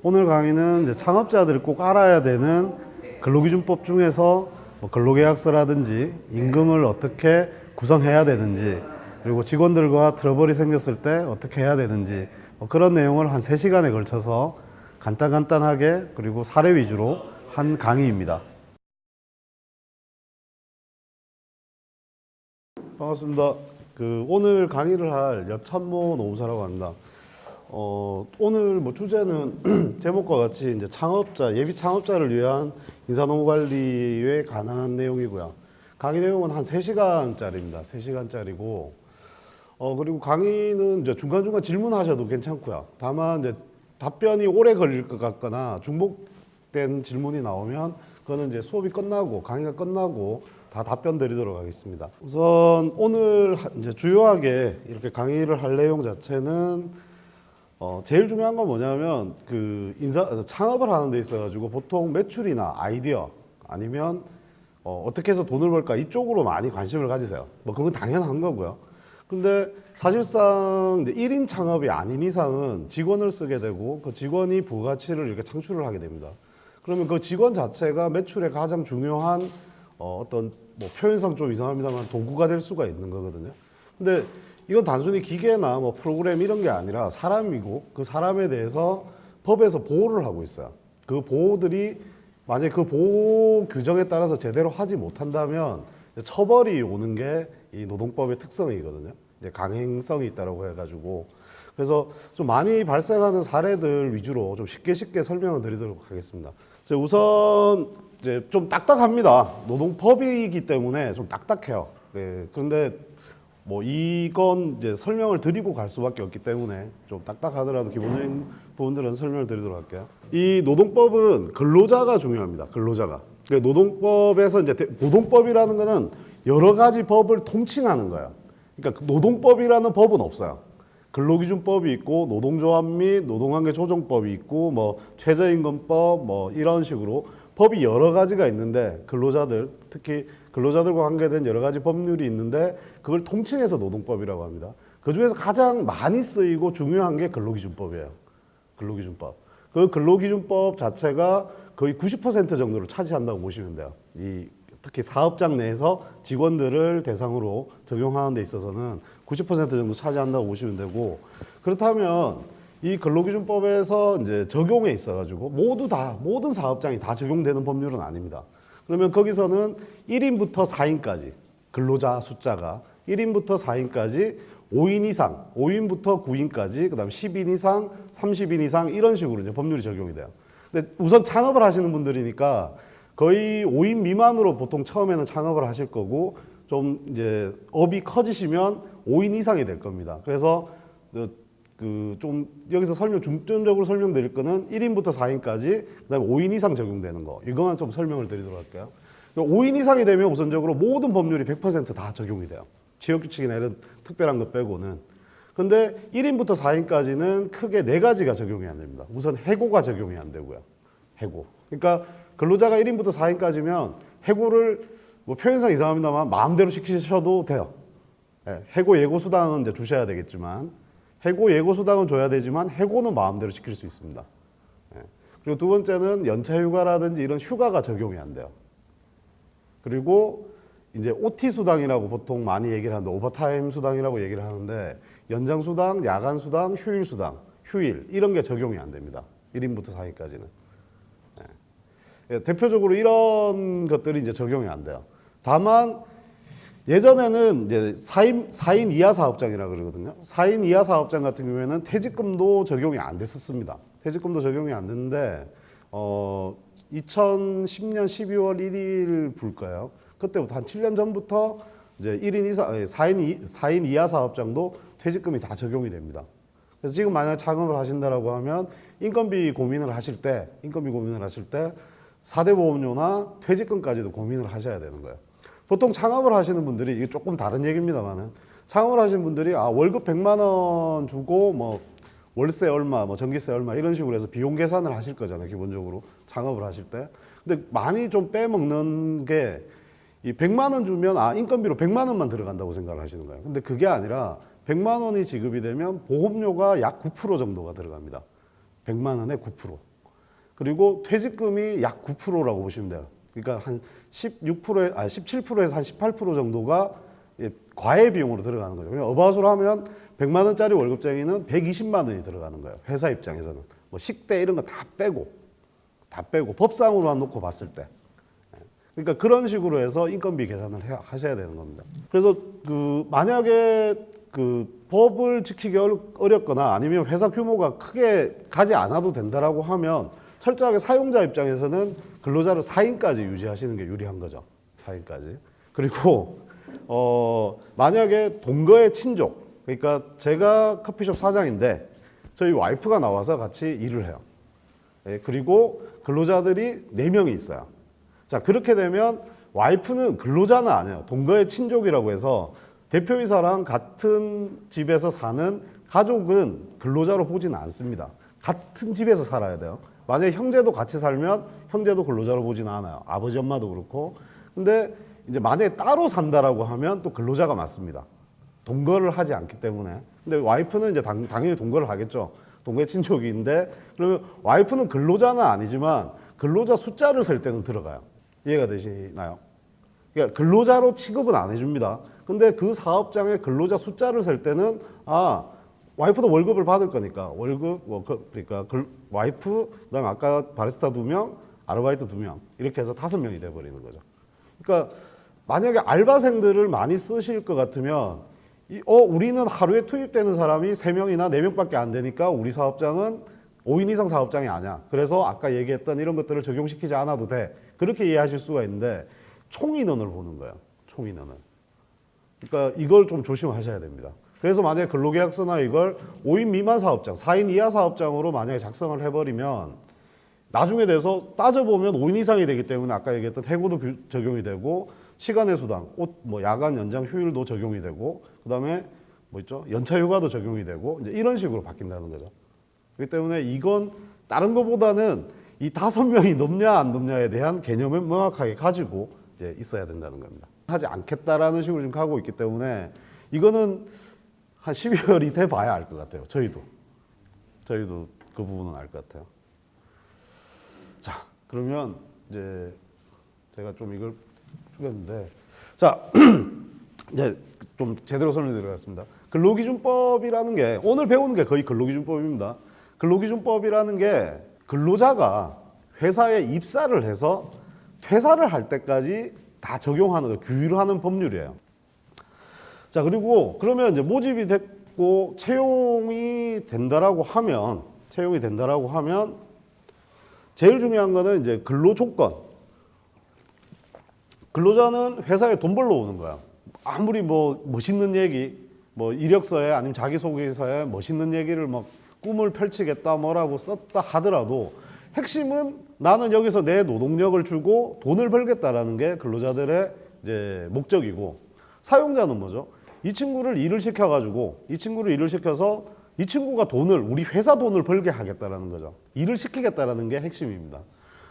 오늘 강의는 이제 창업자들이 꼭 알아야 되는 근로기준법 중에서 뭐 근로계약서라든지 임금을 어떻게 구성해야 되는지, 그리고 직원들과 트러블이 생겼을 때 어떻게 해야 되는지, 뭐 그런 내용을 한 3시간에 걸쳐서 간단하게 그리고 사례 위주로 한 강의입니다. 반갑습니다. 오늘 강의를 할 여찬모 노무사라고 합니다. 오늘 뭐 주제는 제목과 같이 이제 창업자, 예비 창업자를 위한 인사노무관리에 관한 내용이고요. 강의 내용은 한 3시간짜리입니다. 3시간짜리고, 그리고 강의는 이제 중간중간 질문하셔도 괜찮고요. 다만 이제 답변이 오래 걸릴 것 같거나 중복된 질문이 나오면 그거는 이제 수업이 끝나고, 강의가 끝나고 다 답변 드리도록 하겠습니다. 우선 오늘 이제 주요하게 이렇게 강의를 할 내용 자체는 제일 중요한 건 뭐냐면 창업을 하는 데 있어 가지고 보통 매출이나 아이디어 아니면 어떻게 해서 돈을 벌까 이쪽으로 많이 관심을 가지세요. 뭐 그건 당연한 거고요. 근데 사실상 이제 1인 창업이 아닌 이상은 직원을 쓰게 되고 그 직원이 부가치를 이렇게 창출을 하게 됩니다. 그러면 그 직원 자체가 매출의 가장 중요한 어떤 뭐 표현상 좀 이상합니다만 도구가 될 수가 있는 거거든요. 근데 이건 단순히 기계나 뭐 프로그램 이런 게 아니라 사람이고, 그 사람에 대해서 법에서 보호를 하고 있어요. 그 보호들이 만약에 그 보호 규정에 따라서 제대로 하지 못한다면 처벌이 오는 게 이 노동법의 특성이거든요. 이제 강행성이 있다라고 해가지고, 그래서 좀 많이 발생하는 사례들 위주로 좀 쉽게 설명을 드리도록 하겠습니다. 우선 이제 좀 딱딱합니다. 노동법이기 때문에 좀 딱딱해요. 네, 그런데 뭐 이건 이제 설명을 드리고 갈 수밖에 없기 때문에 좀 딱딱하더라도 기본적인 부분들은 설명을 드리도록 할게요. 이 노동법은 근로자가 중요합니다. 근로자가. 노동법에서 이제 노동법이라는 거는 여러 가지 법을 통칭하는 거예요. 그러니까 노동법이라는 법은 없어요. 근로기준법이 있고 노동조합 및 노동관계 조정법이 있고 뭐 최저임금법 뭐 이런 식으로 법이 여러 가지가 있는데, 근로자들, 특히 근로자들과 관계된 여러 가지 법률이 있는데 그걸 통칭해서 노동법이라고 합니다. 그 중에서 가장 많이 쓰이고 중요한 게 근로기준법이에요. 근로기준법. 그 근로기준법 자체가 거의 90% 정도를 차지한다고 보시면 돼요. 특히 사업장 내에서 직원들을 대상으로 적용하는 데 있어서는 90% 정도 차지한다고 보시면 되고, 그렇다면 이 근로기준법에서 이제 적용에 있어가지고 모든 사업장이 다 적용되는 법률은 아닙니다. 그러면 거기서는 1인부터 4인까지 근로자 숫자가 1인부터 4인까지 5인 이상, 5인부터 9인까지, 그 다음에 10인 이상, 30인 이상 이런 식으로 이제 법률이 적용이 돼요. 근데 우선 창업을 하시는 분들이니까 거의 5인 미만으로 보통 처음에는 창업을 하실 거고, 좀 이제 업이 커지시면 5인 이상이 될 겁니다. 그래서 좀 여기서 중점적으로 설명드릴 거는 1인부터 4인까지, 그다음에 5인 이상 적용되는 거, 이거만 좀 설명을 드리도록 할게요. 5인 이상이 되면 우선적으로 모든 법률이 100% 적용이 돼요. 취업규칙이나 이런 특별한 것 빼고는. 근데 1인부터 4인까지는 크게 4가지가 적용이 안 됩니다. 우선 해고가 적용이 안 되고요. 해고. 그러니까 근로자가 1인부터 4인까지면 해고를 뭐 표현상 이상합니다만 마음대로 시키셔도 돼요. 해고 예고 수당은 이제 주셔야 되겠지만, 해고 예고 수당은 줘야 되지만 해고는 마음대로 시킬 수 있습니다. 그리고 두 번째는 연차 휴가라든지 이런 휴가가 적용이 안 돼요. 그리고 이제 OT 수당이라고 보통 많이 얘기를 하는데, 오버타임 수당이라고 얘기를 하는데, 연장 수당, 야간 수당, 휴일 수당, 휴일 이런 게 적용이 안 됩니다. 1인부터 4인까지는. 대표적으로 이런 것들이 이제 적용이 안 돼요. 다만 예전에는 이제 4인 이하 사업장이라 그러거든요. 4인 이하 사업장 같은 경우에는 퇴직금도 적용이 안 됐었습니다. 퇴직금도 적용이 안 됐는데 2010년 12월 1일 불까요? 그때부터 한 7년 전부터 이제 1인 이상, 4인 이하 사업장도 퇴직금이 다 적용이 됩니다. 그래서 지금 만약 창업을 하신다라고 하면 인건비 고민을 하실 때 4대 보험료나 퇴직금까지도 고민을 하셔야 되는 거예요. 보통 창업을 하시는 분들이, 이게 조금 다른 얘기입니다만은, 창업을 하시는 분들이 월급 100만 원 주고 뭐 월세 얼마, 뭐 전기세 얼마 이런 식으로 해서 비용 계산을 하실 거잖아요. 기본적으로 창업을 하실 때. 근데 많이 좀 빼먹는 게, 이 100만 원 주면 인건비로 100만 원만 들어간다고 생각을 하시는 거예요. 근데 그게 아니라 100만 원이 지급이 되면 보험료가 약 9% 정도가 들어갑니다. 100만 원에 9%. 그리고 퇴직금이 약 9%라고 보시면 돼요. 그러니까 한 17%에서 한 18% 정도가 과외 비용으로 들어가는 거죠. 그냥 어바웃으로 하면 100만 원짜리 월급쟁이는 120만 원이 들어가는 거예요. 회사 입장에서는. 뭐 식대 이런 거 다 빼고 법상으로만 놓고 봤을 때. 그러니까 그런 식으로 해서 인건비 계산을 하셔야 되는 겁니다. 그래서 만약에 법을 지키기 어렵거나 아니면 회사 규모가 크게 가지 않아도 된다라고 하면 철저하게 사용자 입장에서는 근로자를 4인까지 유지하시는 게 유리한 거죠. 4인까지. 그리고 만약에 동거의 친족, 그러니까 제가 커피숍 사장인데 저희 와이프가 나와서 같이 일을 해요. 그리고 근로자들이 4명이 있어요. 자, 그렇게 되면 와이프는 근로자는 아니에요. 동거의 친족이라고 해서 대표이사랑 같은 집에서 사는 가족은 근로자로 보지는 않습니다. 같은 집에서 살아야 돼요. 만약에 형제도 같이 살면 형제도 근로자로 보지는 않아요. 아버지, 엄마도 그렇고. 근데 이제 만약에 따로 산다라고 하면 또 근로자가 맞습니다. 동거를 하지 않기 때문에. 근데 와이프는 이제 당연히 동거를 하겠죠. 동거의 친족인데 그러면 와이프는 근로자는 아니지만 근로자 숫자를 셀 때는 들어가요. 이해가 되시나요? 그러니까 근로자로 취급은 안 해줍니다. 근데 그 사업장의 근로자 숫자를 셀 때는 와이프도 월급을 받을 거니까 그러니까 와이프 그다음에 아까 바리스타 2명, 아르바이트 2명 이렇게 해서 5명이 돼 버리는 거죠. 그러니까 만약에 알바생들을 많이 쓰실 것 같으면 우리는 하루에 투입되는 사람이 3명이나 4명밖에 안 되니까 우리 사업장은 5인 이상 사업장이 아니야. 그래서 아까 얘기했던 이런 것들을 적용시키지 않아도 돼. 그렇게 이해하실 수가 있는데 총 인원을 보는 거예요. 총 인원을. 그러니까 이걸 좀 조심하셔야 됩니다. 그래서 만약에 근로계약서나 이걸 5인 미만 사업장, 4인 이하 사업장으로 만약에 작성을 해버리면 나중에 돼서 따져보면 5인 이상이 되기 때문에 아까 얘기했던 해고도 적용이 되고 시간의 수당, 야간 연장 휴일도 적용이 되고 그다음에 연차 휴가도 적용이 되고 이제 이런 식으로 바뀐다는 거죠. 그렇기 때문에 이건 다른 것보다는 이 5명이 넘냐 안 넘냐에 대한 개념을 명확하게 가지고 이제 있어야 된다는 겁니다. 하지 않겠다라는 식으로 지금 가고 있기 때문에 이거는 한 12월이 돼 봐야 알 것 같아요. 저희도 그 부분은 알 것 같아요. 자, 그러면 이제 제가 좀 이걸 추렸는데, 자, 이제 좀 제대로 설명드리겠습니다. 근로기준법이라는 게 오늘 배우는 게 거의 근로기준법입니다. 근로기준법이라는 게 근로자가 회사에 입사를 해서 퇴사를 할 때까지 다 적용하는 거, 규율하는 법률이에요. 자, 그리고 그러면 이제 모집이 됐고 채용이 된다라고 하면 제일 중요한 거는 이제 근로 조건. 근로자는 회사에 돈 벌러 오는 거야. 아무리 멋있는 얘기, 이력서에 아니면 자기소개서에 멋있는 얘기를 꿈을 펼치겠다 뭐라고 썼다 하더라도 핵심은 나는 여기서 내 노동력을 주고 돈을 벌겠다라는 게 근로자들의 이제 목적이고, 사용자는 뭐죠? 이 친구를 일을 시켜가지고 이 친구를 시켜서 이 친구가 우리 회사 돈을 벌게 하겠다라는 거죠. 일을 시키겠다라는 게 핵심입니다.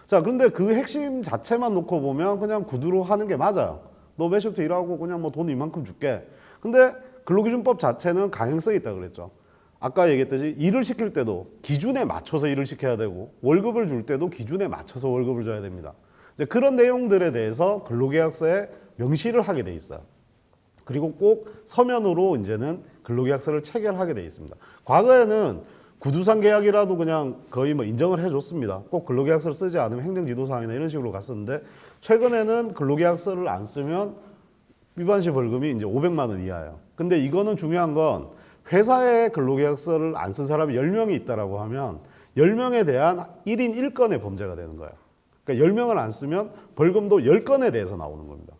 자, 그런데 그 핵심 자체만 놓고 보면 그냥 구두로 하는 게 맞아요. 너 몇 시부터 일하고 그냥 돈 이만큼 줄게. 근데 근로기준법 자체는 강행성이 있다 그랬죠. 아까 얘기했듯이 일을 시킬 때도 기준에 맞춰서 일을 시켜야 되고 월급을 줄 때도 기준에 맞춰서 월급을 줘야 됩니다. 이제 그런 내용들에 대해서 근로계약서에 명시를 하게 돼 있어요. 그리고 꼭 서면으로 이제는 근로계약서를 체결하게 돼 있습니다. 과거에는 구두상 계약이라도 그냥 거의 인정을 해줬습니다. 꼭 근로계약서를 쓰지 않으면 행정지도사항이나 이런 식으로 갔었는데, 최근에는 근로계약서를 안 쓰면 위반시 벌금이 이제 500만 원 이하예요. 근데 이거는 중요한 건 회사에 근로계약서를 안 쓴 사람이 10명이 있다라고 하면 10명에 대한 1인 1건의 범죄가 되는 거예요. 그러니까 10명을 안 쓰면 벌금도 10건에 대해서 나오는 겁니다.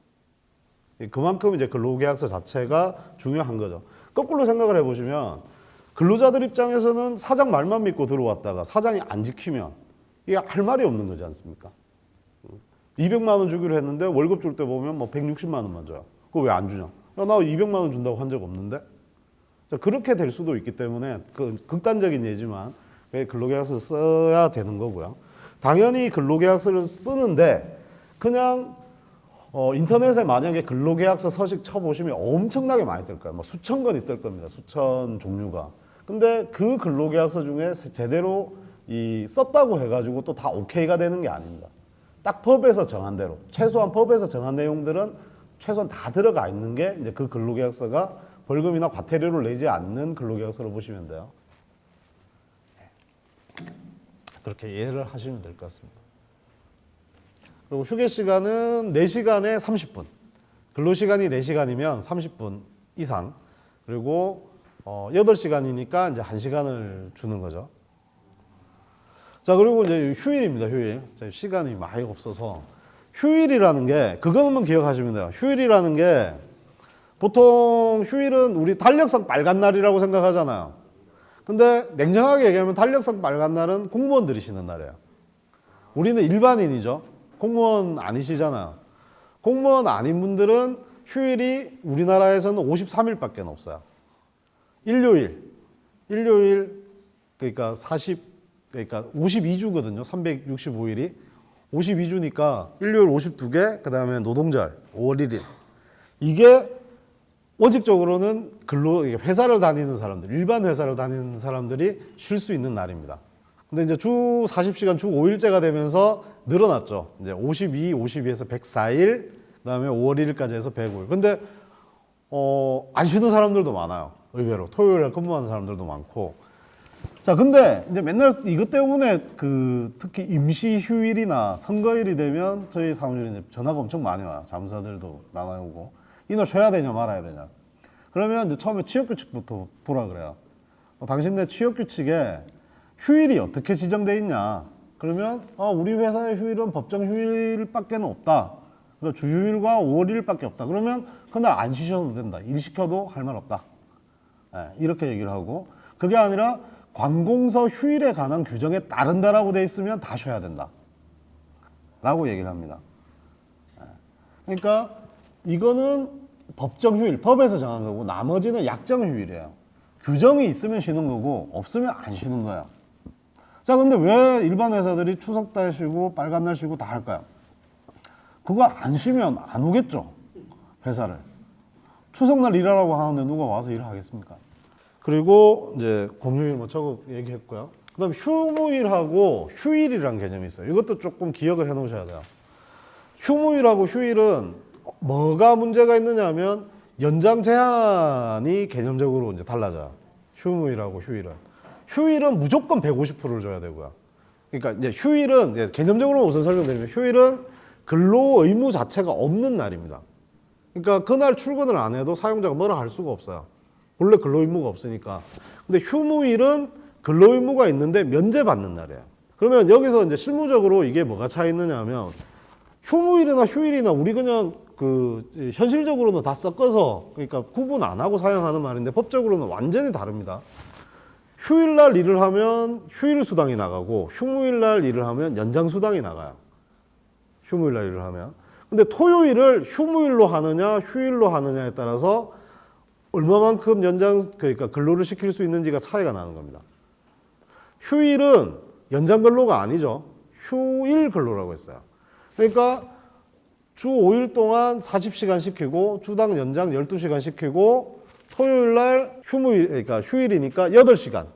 그만큼 이제 근로계약서 자체가 중요한 거죠. 거꾸로 생각을 해보시면 근로자들 입장에서는 사장 말만 믿고 들어왔다가 사장이 안 지키면 이게 할 말이 없는 거지 않습니까? 200만 원 주기로 했는데 월급 줄 때 보면 160만 원만 줘요. 그거 왜 안 주냐? 야, 나 200만 원 준다고 한 적 없는데? 자, 그렇게 될 수도 있기 때문에 극단적인 예지만 근로계약서를 써야 되는 거고요. 당연히 근로계약서를 쓰는데 그냥 인터넷에 만약에 근로계약서 서식 쳐보시면 엄청나게 많이 뜰 거예요. 수천 건이 뜰 겁니다. 수천 종류가. 근데 그 근로계약서 중에 제대로 이 썼다고 해가지고 또 다 오케이가 되는 게 아닙니다. 딱 법에서 정한 대로 최소한 법에서 정한 내용들은 최소한 다 들어가 있는 게 이제 그 근로계약서가 벌금이나 과태료를 내지 않는 근로계약서로 보시면 돼요. 그렇게 이해를 하시면 될 것 같습니다. 그리고 휴게 시간은 4시간에 30분. 근로시간이 4시간이면 30분 이상. 그리고 8시간이니까 이제 1시간을 주는 거죠. 자, 그리고 이제 휴일입니다. 휴일. 시간이 많이 없어서 휴일이라는 게 그것만 기억하시면 돼요. 휴일이라는 게 보통 휴일은 우리 달력상 빨간 날이라고 생각하잖아요. 근데 냉정하게 얘기하면 달력상 빨간 날은 공무원들이 쉬는 날이에요. 우리는 일반인이죠. 공무원 아니시잖아요. 공무원 아닌 분들은 휴일이 우리나라에서는 53일밖에 없어요. 일요일 그러니까 52주거든요. 365일이 52주니까 일요일 52개, 그다음에 노동절 5월 1일. 이게 원칙적으로는 회사를 다니는 사람들, 일반 회사를 다니는 사람들이 쉴 수 있는 날입니다. 근데 이제 주 40시간, 주 5일제가 되면서 늘어났죠. 이제 52, 52에서 104일, 그다음에 5월 1일까지 해서 105일. 근데 안 쉬는 사람들도 많아요. 의외로 토요일에 근무하는 사람들도 많고. 자, 근데 이제 맨날 이것 때문에 특히 임시 휴일이나 선거일이 되면 저희 사무실에 이제 전화가 엄청 많이 와요. 자문사들도 많이 오고. 이날 쉬어야 되냐 말아야 되냐. 그러면 이제 처음에 취업규칙부터 보라 그래요. 당신네 취업규칙에 휴일이 어떻게 지정돼 있냐. 그러면 우리 회사의 휴일은 법정 휴일밖에 없다. 그리고 주휴일과 5월 1일밖에 없다. 그러면 그날 안 쉬셔도 된다. 일 시켜도 할 말 없다. 네, 이렇게 얘기를 하고, 그게 아니라 관공서 휴일에 관한 규정에 따른다라고 돼 있으면 다 쉬어야 된다. 라고 얘기를 합니다. 네. 그러니까 이거는 법정 휴일, 법에서 정한 거고 나머지는 약정 휴일이에요. 규정이 있으면 쉬는 거고 없으면 안 쉬는 거예요. 자, 근데 왜 일반 회사들이 추석 때 쉬고 빨간 날 쉬고 다 할까요? 그거 안 쉬면 안 오겠죠, 회사를. 추석날 일하라고 하는데 누가 와서 일을 하겠습니까? 그리고 이제 공휴일 저거 얘기했고요. 그다음에 휴무일하고 휴일이라는 개념이 있어요. 이것도 조금 기억을 해 놓으셔야 돼요. 휴무일하고 휴일은 뭐가 문제가 있느냐 하면 연장 제한이 개념적으로 이제 달라져요. 휴무일하고 휴일은 무조건 150%를 줘야 되고요. 그러니까 이제 휴일은 이제 개념적으로 우선 설명드리면 휴일은 근로 의무 자체가 없는 날입니다. 그러니까 그날 출근을 안 해도 사용자가 뭐라 할 수가 없어요. 원래 근로 의무가 없으니까. 근데 휴무일은 근로 의무가 있는데 면제받는 날이에요. 그러면 여기서 이제 실무적으로 이게 뭐가 차이 있느냐 하면 휴무일이나 휴일이나 우리 그냥 현실적으로는 다 섞어서 그러니까 구분 안 하고 사용하는 말인데 법적으로는 완전히 다릅니다. 휴일날 일을 하면 휴일 수당이 나가고 휴무일날 일을 하면 연장 수당이 나가요. 휴무일날 일을 하면. 근데 토요일을 휴무일로 하느냐 휴일로 하느냐에 따라서 얼마만큼 그러니까 근로를 시킬 수 있는지가 차이가 나는 겁니다. 휴일은 연장 근로가 아니죠. 휴일 근로라고 했어요. 그러니까 주 5일 동안 40시간 시키고 주당 연장 12시간 시키고 토요일 날 그러니까 휴일이니까 8시간.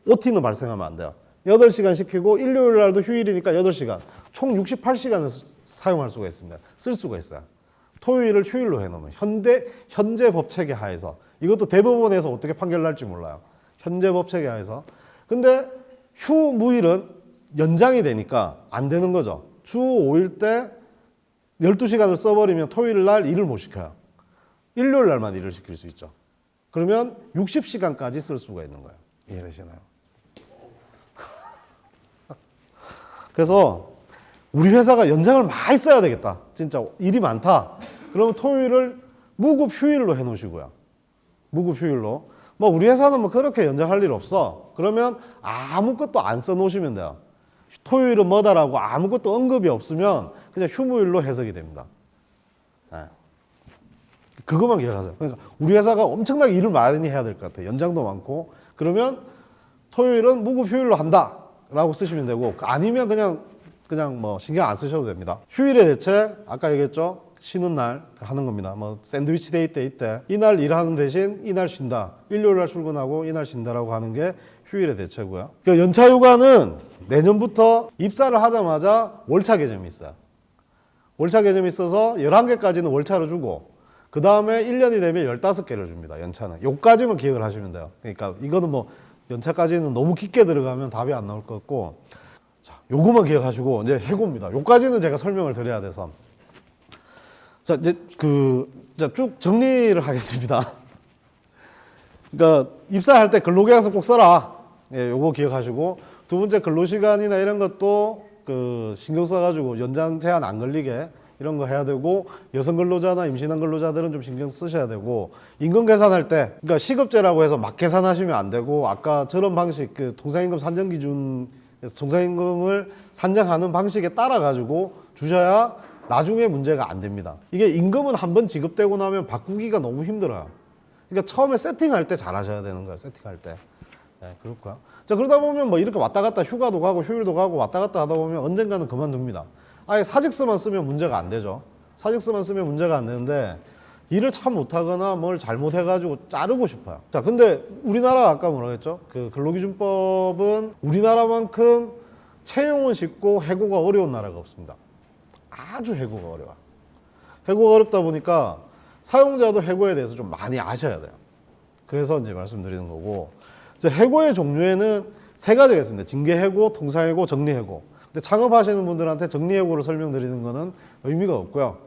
OT는 발생하면 안 돼요. 8시간 시키고 일요일 날도 휴일이니까 8시간. 총 68시간을 사용할 수가 있습니다. 쓸 수가 있어요. 토요일을 휴일로 해놓으면 현재 법 체계 하에서 이것도 대법원에서 어떻게 판결 날지 몰라요. 현재 법 체계 하에서. 근데 휴무일은 연장이 되니까 안 되는 거죠. 주 5일 때 12시간을 써버리면 토요일 날 일을 못 시켜요. 일요일 날만 일을 시킬 수 있죠. 그러면 60시간까지 쓸 수가 있는 거예요. 이해되시나요? 그래서 우리 회사가 연장을 많이 써야 되겠다. 진짜 일이 많다. 그러면 토요일을 무급 휴일로 해놓으시고요. 무급 휴일로. 뭐 우리 회사는 뭐 그렇게 연장할 일 없어. 그러면 아무것도 안 써놓으시면 돼요. 토요일은 뭐다라고 아무것도 언급이 없으면 그냥 휴무일로 해석이 됩니다. 네. 그것만 기억하세요. 그러니까 우리 회사가 엄청나게 일을 많이 해야 될 것 같아요. 연장도 많고. 그러면 토요일은 무급 휴일로 한다라고 쓰시면 되고 아니면 그냥 뭐 신경 안 쓰셔도 됩니다. 휴일의 대체 아까 얘기했죠. 쉬는 날 하는 겁니다. 뭐 샌드위치 데이 때 이때 이날 일하는 대신 이날 쉰다. 일요일 날 출근하고 이날 쉰다라고 하는 게 휴일의 대체고요. 그 연차 휴가는 내년부터 입사를 하자마자 월차 개념이 있어요. 월차 개념이 있어서 11개까지는 월차로 주고 그 다음에 1년이 되면 15개를 줍니다. 연차는. 요까지만 기억을 하시면 돼요. 그러니까 이거는 뭐 연차까지는 너무 깊게 들어가면 답이 안 나올 것 같고, 자, 요거만 기억하시고 이제 해고입니다. 요까지는 제가 설명을 드려야 돼서. 자, 이제 쭉 정리를 하겠습니다. 그러니까 입사할 때 근로계약서 꼭 써라. 예, 요거 기억하시고, 두 번째 근로시간이나 이런 것도 신경 써가지고 연장 제한 안 걸리게 이런 거 해야 되고, 여성 근로자나 임신한 근로자들은 좀 신경 쓰셔야 되고, 임금 계산할 때, 그러니까 시급제라고 해서 막 계산하시면 안 되고, 아까 저런 방식, 통상임금 산정 기준에서 통상임금을 산정하는 방식에 따라 가지고 주셔야 나중에 문제가 안 됩니다. 이게 임금은 한번 지급되고 나면 바꾸기가 너무 힘들어요. 그러니까 처음에 세팅할 때 잘 하셔야 되는 거예요. 세팅할 때. 네, 그렇고요. 자, 그러다 보면 뭐 이렇게 왔다 갔다 휴가도 가고 휴일도 가고 왔다 갔다 하다 보면 언젠가는 그만둡니다. 아예 사직서만 쓰면 문제가 안 되죠. 사직서만 쓰면 문제가 안 되는데 일을 참 못하거나 뭘 잘못해가지고 자르고 싶어요. 자, 근데 우리나라 아까 뭐라 했죠? 근로기준법은 우리나라만큼 채용은 쉽고 해고가 어려운 나라가 없습니다. 아주 해고가 어려워요. 해고가 어렵다 보니까 사용자도 해고에 대해서 좀 많이 아셔야 돼요. 그래서 이제 말씀드리는 거고, 이제 해고의 종류에는 세 가지가 있습니다. 징계해고, 통상해고, 정리해고. 근데 창업하시는 분들한테 정리해고를 설명드리는 거는 의미가 없고요.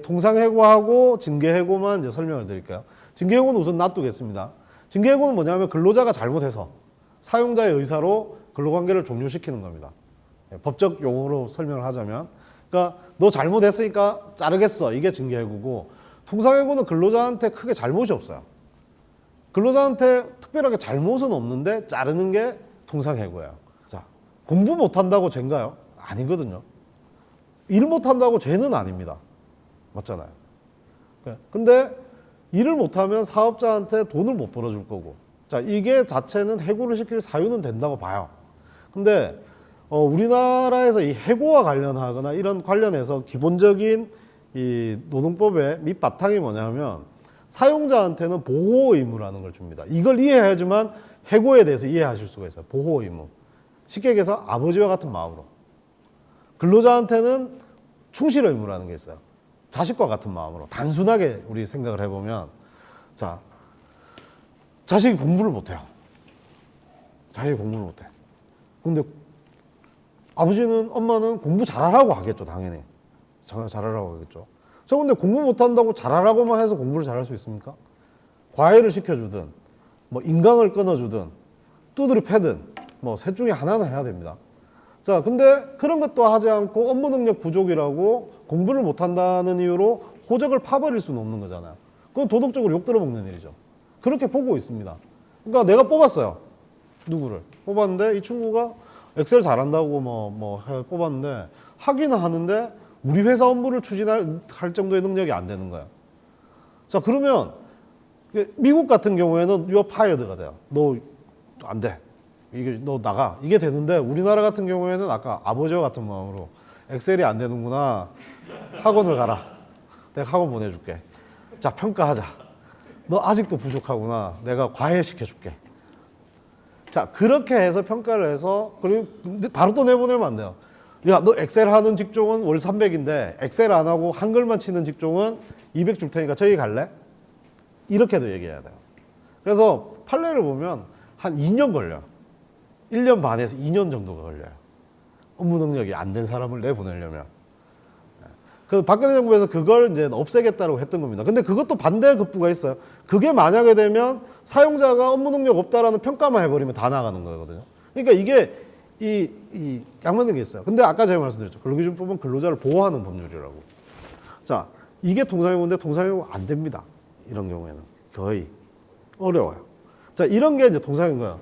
통상해고하고 징계해고만 이제 설명을 드릴게요. 징계해고는 우선 놔두겠습니다. 징계해고는 뭐냐면 근로자가 잘못해서 사용자의 의사로 근로관계를 종료시키는 겁니다. 법적 용어로 설명을 하자면, 그러니까 너 잘못했으니까 자르겠어. 이게 징계해고고, 통상해고는 근로자한테 크게 잘못이 없어요. 근로자한테 특별하게 잘못은 없는데 자르는 게 통상해고예요. 자, 공부 못한다고 죄인가요? 아니거든요. 일 못한다고 죄는 아닙니다. 맞잖아요. 근데 일을 못하면 사업자한테 돈을 못 벌어줄 거고, 자, 이게 자체는 해고를 시킬 사유는 된다고 봐요. 근데 우리나라에서 이 해고와 관련하거나 이런 관련해서 기본적인 이 노동법의 밑바탕이 뭐냐면 사용자한테는 보호 의무라는 걸 줍니다. 이걸 이해해야지만 해고에 대해서 이해하실 수가 있어요. 보호 의무. 쉽게 얘기해서 아버지와 같은 마음으로. 근로자한테는 충실 의무라는 게 있어요. 자식과 같은 마음으로. 단순하게 우리 생각을 해보면, 자, 자식이 공부를 못해요. 자식이 공부를 못해. 근데 아버지는, 엄마는 공부 잘하라고 하겠죠, 당연히. 잘하라고 하겠죠. 저 근데 공부 못한다고 잘하라고만 해서 공부를 잘할 수 있습니까? 과외를 시켜주든, 뭐 인강을 끊어주든, 두드려 패든, 뭐 셋 중에 하나는 해야 됩니다. 자, 근데 그런 것도 하지 않고 업무 능력 부족이라고 공부를 못한다는 이유로 호적을 파버릴 수는 없는 거잖아요. 그건 도덕적으로 욕 들어먹는 일이죠. 그렇게 보고 있습니다. 그러니까 내가 뽑았어요. 누구를? 뽑았는데 이 친구가 엑셀 잘한다고 뽑았는데 하기는 하는데 우리 회사 업무를 추진할 정도의 능력이 안 되는 거예요. 자, 그러면 미국 같은 경우에는 유어 파이어드가 돼요. 너 안 돼. 이게 너 나가. 이게 되는데 우리나라 같은 경우에는 아까 아버지와 같은 마음으로 엑셀이 안 되는구나. 학원을 가라. 내가 학원 보내줄게. 자, 평가하자. 너 아직도 부족하구나. 내가 과외시켜줄게. 자, 그렇게 해서 평가를 해서, 그리고 바로 또 내보내면 안 돼요. 야, 너 엑셀 하는 직종은 월 300인데 엑셀 안 하고 한글만 치는 직종은 200 줄 테니까 저기 갈래? 이렇게도 얘기해야 돼요. 그래서 판례를 보면 한 2년 걸려요. 1년 반에서 2년 정도가 걸려요. 업무 능력이 안 된 사람을 내보내려면. 그 박근혜 정부에서 그걸 이제 없애겠다고 했던 겁니다. 근데 그것도 반대급부가 있어요. 그게 만약에 되면 사용자가 업무 능력 없다라는 평가만 해버리면 다 나가는 거거든요. 그러니까 이게 이 양면된 게 있어요. 근데 아까 제가 말씀드렸죠. 근로기준법은 근로자를 보호하는 법률이라고. 자, 이게 통상해고인데 통상해고 안 됩니다. 이런 경우에는 거의 어려워요. 자, 이런 게 이제 통상해고예요.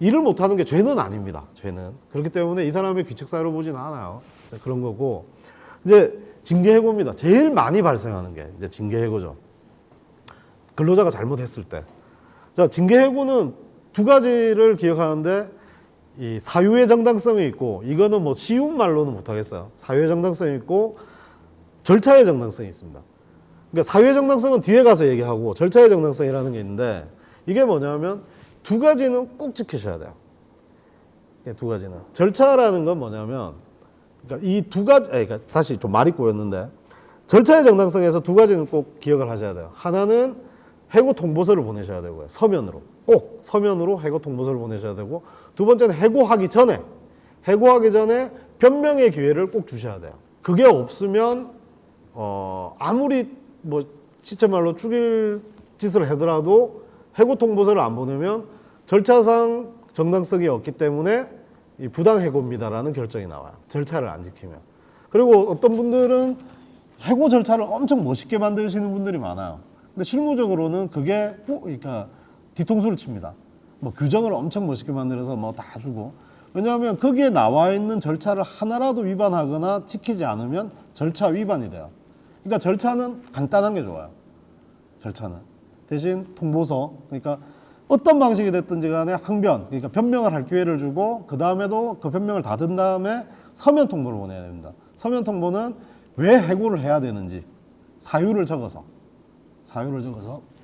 일을 못하는 게 죄는 아닙니다. 죄는. 그렇기 때문에 이 사람의 귀책사유로 보지는 않아요. 자, 그런 거고. 이제 징계해고입니다. 제일 많이 발생하는 게 이제 징계해고죠. 근로자가 잘못했을 때. 자, 징계해고는 두 가지를 기억하는데, 이 사유의 정당성이 있고, 이거는 뭐 쉬운 말로는 못하겠어요. 사유의 정당성이 있고, 절차의 정당성이 있습니다. 그러니까 사유의 정당성은 뒤에 가서 얘기하고 절차의 정당성이라는 게 있는데 이게 뭐냐면 두 가지는 꼭 지키셔야 돼요. 두 가지는. 절차라는 건 뭐냐면 그러니까 이 두 가지 그러니까 다시 좀 말이 꼬였는데 절차의 정당성에서 두 가지는 꼭 기억을 하셔야 돼요. 하나는 해고 통보서를 보내셔야 되고요. 서면으로. 꼭 서면으로 해고 통보서를 보내셔야 되고 두 번째는 해고하기 전에 변명의 기회를 꼭 주셔야 돼요. 그게 없으면 아무리 뭐 시체말로 죽일 짓을 하더라도 해고 통보서를 안 보내면 절차상 정당성이 없기 때문에 이 부당 해고입니다라는 결정이 나와요. 절차를 안 지키면. 그리고 어떤 분들은 해고 절차를 엄청 멋있게 만드시는 분들이 많아요. 근데 실무적으로는 그게 그러니까 뒤통수를 칩니다. 뭐 규정을 엄청 멋있게 만들어서 뭐 다 주고. 왜냐하면 거기에 나와 있는 절차를 하나라도 위반하거나 지키지 않으면 절차 위반이 돼요. 그러니까 절차는 간단한 게 좋아요. 절차는. 대신 통보서, 그러니까 어떤 방식이 됐든지 간에 항변, 그러니까 변명을 할 기회를 주고 그 다음에도 그 변명을 다 든 다음에 서면 통보를 보내야 됩니다. 서면 통보는 왜 해고를 해야 되는지 사유를 적어서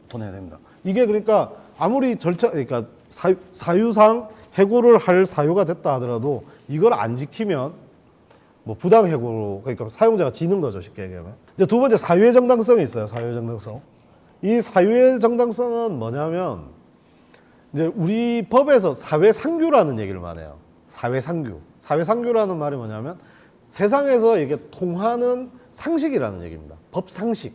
보내야 됩니다. 이게 그러니까 아무리 절차, 그러니까 사유상 해고를 할 사유가 됐다 하더라도 이걸 안 지키면 뭐 부당 해고로 그러니까 사용자가 지는 거죠, 쉽게 얘기하면. 이제 두 번째 사유의 정당성이 있어요. 사유의 정당성. 이 사유의 정당성은 뭐냐면 이제 우리 법에서 사회상규라는 얘기를 많이 해요. 사회상규. 사회상규라는 말이 뭐냐면 세상에서 이게 통하는 상식이라는 얘기입니다. 법상식.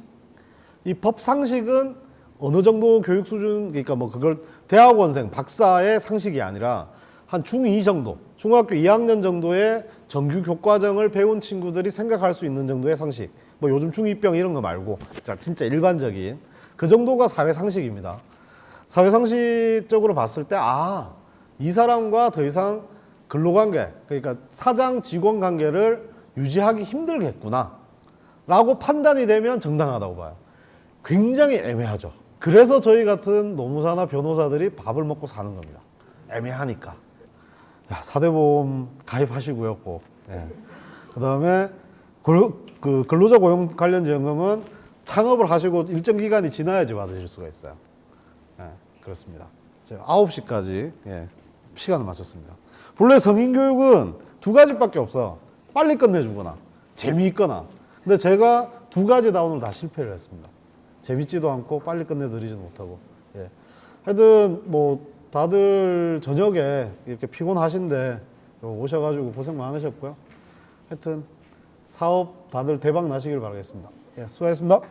이 법상식은 어느 정도 교육 수준, 그러니까 뭐 그걸 대학원생, 박사의 상식이 아니라 한 중2 정도, 중학교 2학년 정도의 정규 교과정을 배운 친구들이 생각할 수 있는 정도의 상식. 뭐 요즘 중2병 이런 거 말고 자, 진짜 일반적인 그 정도가 사회상식입니다. 사회상식적으로 봤을 때 이 사람과 더 이상 근로관계, 그러니까 사장 직원 관계를 유지하기 힘들겠구나 라고 판단이 되면 정당하다고 봐요. 굉장히 애매하죠. 그래서 저희 같은 노무사나 변호사들이 밥을 먹고 사는 겁니다. 애매하니까. 사대보험 가입하시고요, 꼭. 그 다음에 그 근로자 고용 관련 지원금은 창업을 하시고 일정 기간이 지나야지 받으실 수가 있어요. 그렇습니다. 제가 9시까지 시간을 맞췄습니다. 본래 성인교육은 두 가지밖에 없어. 빨리 끝내주거나 재미있거나. 근데 제가 두 가지 다 오늘 다 실패를 했습니다. 재밌지도 않고 빨리 끝내드리지도 못하고. 하여튼 뭐 다들 저녁에 이렇게 피곤하신데 오셔가지고 고생 많으셨고요. 하여튼 사업 다들 대박 나시길 바라겠습니다. 수고하셨습니다.